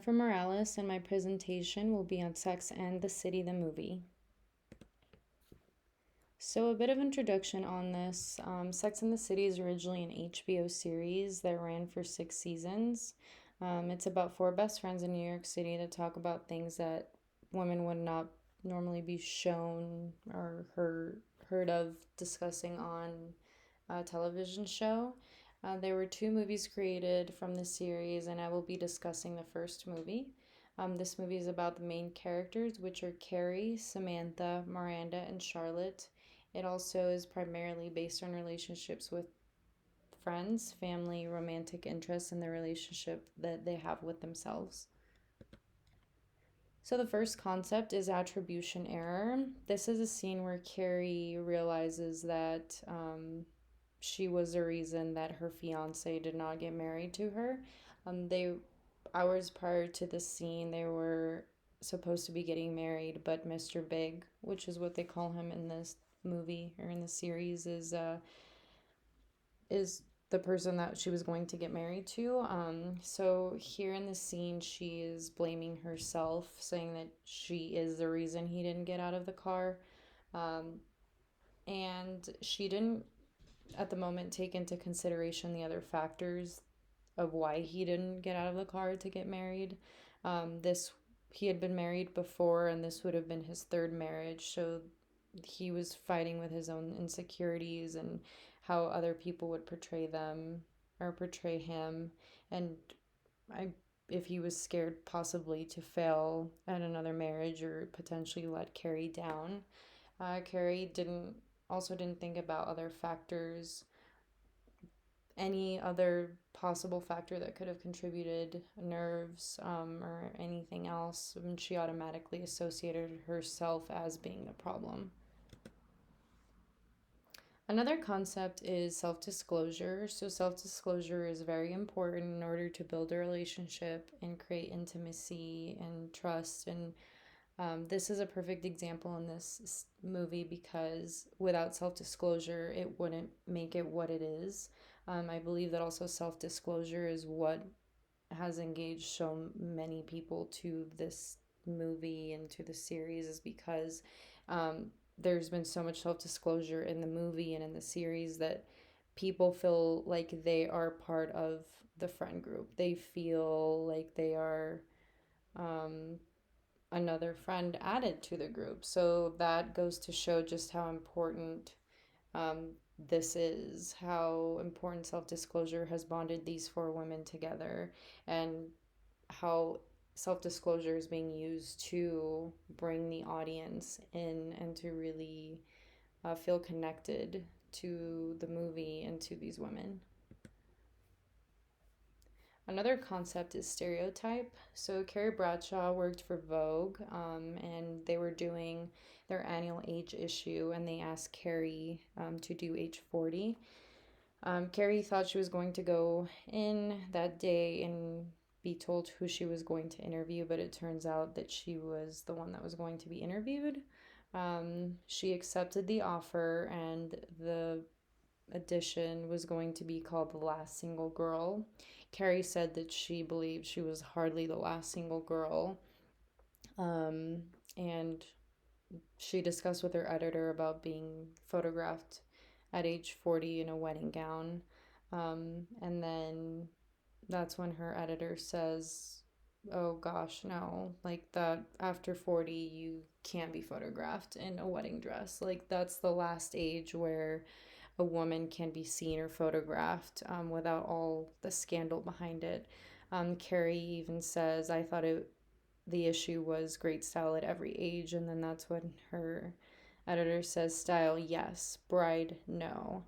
Jennifer Morales, and my presentation will be on Sex and the City, the movie. So, a bit of introduction on this. Sex and the City is originally an HBO series that ran for 6 seasons. It's about four best friends in New York City that talk about things that women would not normally be shown or heard of discussing on a television show. There were two movies created from the series, and I will be discussing the first movie. This movie is about the main characters, which are Carrie, Samantha, Miranda, and Charlotte. It also is primarily based on relationships with friends, family, romantic interests, and the relationship that they have with themselves. So, the first concept is attribution error. This is a scene where Carrie realizes that she was the reason that her fiance did not get married to her. They hours prior to the scene, they were supposed to be getting married, but Mr. Big, which is what they call him in this movie or in the series, is the person that she was going to get married to. So here in the scene, she is blaming herself, saying that she is the reason he didn't get out of the car. Um, and she didn't at the moment take into consideration the other factors of why he didn't get out of the car to get married. This He had been married before, and this would have been his third marriage, so he was fighting with his own insecurities and how other people would portray them or portray him, and I if he was scared possibly to fail at another marriage or potentially let Carrie down. Carrie didn't think about other factors, any other possible factor that could have contributed, nerves, or anything else, and she automatically associated herself as being the problem. Another concept is self disclosure. So, self disclosure is very important in order to build a relationship and create intimacy and trust. And this is a perfect example in this movie because without self disclosure, it wouldn't make it what it is. I believe that also self disclosure is what has engaged so many people to this movie and to the series, is because um, there's been so much self disclosure in the movie and in the series that people feel like they are part of the friend group. They feel like they are um, another friend added to the group. So that goes to show just how important um, this is, how important self disclosure has bonded these four women together, and how self disclosure is being used to bring the audience in and to really feel connected to the movie and to these women. Another concept is stereotype. So Carrie Bradshaw worked for Vogue, and they were doing their annual age issue, and they asked Carrie to do age 40. Carrie thought she was going to go in that day and be told who she was going to interview, but it turns out that she was the one that was going to be interviewed. She accepted the offer, and the edition was going to be called The Last Single Girl. Carrie said that she believed she was hardly the last single girl. And she discussed with her editor about being photographed at age 40 in a wedding gown. And then that's when her editor says, "Oh gosh, no, like that after 40, you can't be photographed in a wedding dress. Like, that's the last age where a woman can be seen or photographed without all the scandal behind it." Carrie even says, "I thought the issue was great style at every age," and then that's when her editor says, "Style, yes. Bride, no."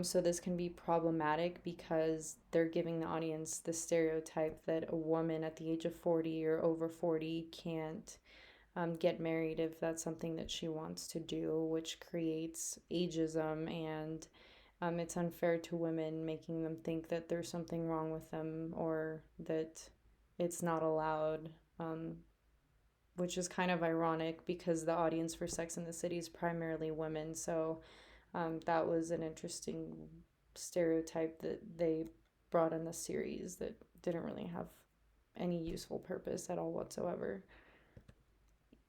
So this can be problematic because they're giving the audience the stereotype that a woman at the age of 40 or over 40 can't get married if that's something that she wants to do, which creates ageism, and it's unfair to women, making them think that there's something wrong with them or that it's not allowed, which is kind of ironic because the audience for Sex and the City is primarily women. So that was an interesting stereotype that they brought in the series that didn't really have any useful purpose at all whatsoever.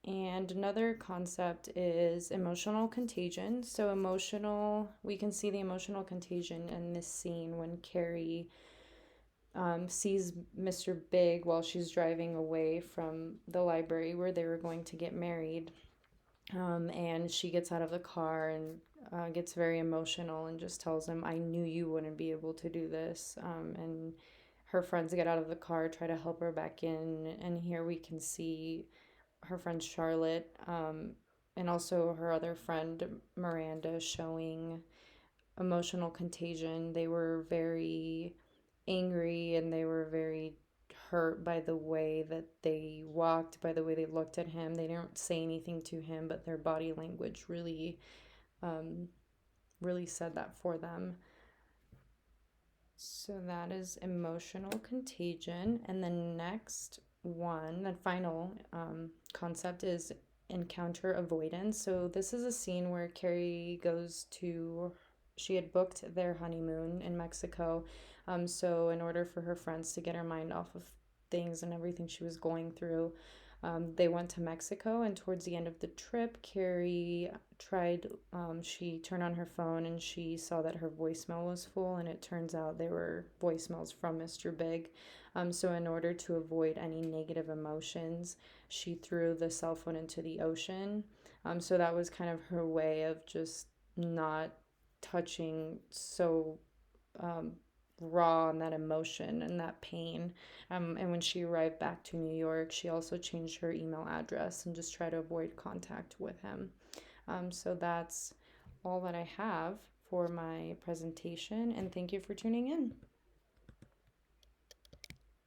And another concept is emotional contagion. So, we can see the emotional contagion in this scene when Carrie sees Mr. Big while she's driving away from the library where they were going to get married. And she gets out of the car and gets very emotional and just tells him, I knew you wouldn't be able to do this. And her friends get out of the car, try to help her back in. And here we can see her friend Charlotte, and also her other friend Miranda, showing emotional contagion. They were very angry and they were very hurt by the way that they walked, by the way they looked at him. They didn't say anything to him, but their body language um, really said that for them. So that is emotional contagion. And the next one, the final concept is encounter avoidance. So this is a scene where Carrie she had booked their honeymoon in Mexico. So in order for her friends to get her mind off of things and everything she was going through, they went to Mexico, and towards the end of the trip, Carrie she turned on her phone and she saw that her voicemail was full, and it turns out they were voicemails from Mr. Big. So, in order to avoid any negative emotions, she threw the cell phone into the ocean. So, that was kind of her way of just not touching so um, raw on that emotion and that pain. And when she arrived back to New York, she also changed her email address and just tried to avoid contact with him. So that's all that I have for my presentation, and thank you for tuning in.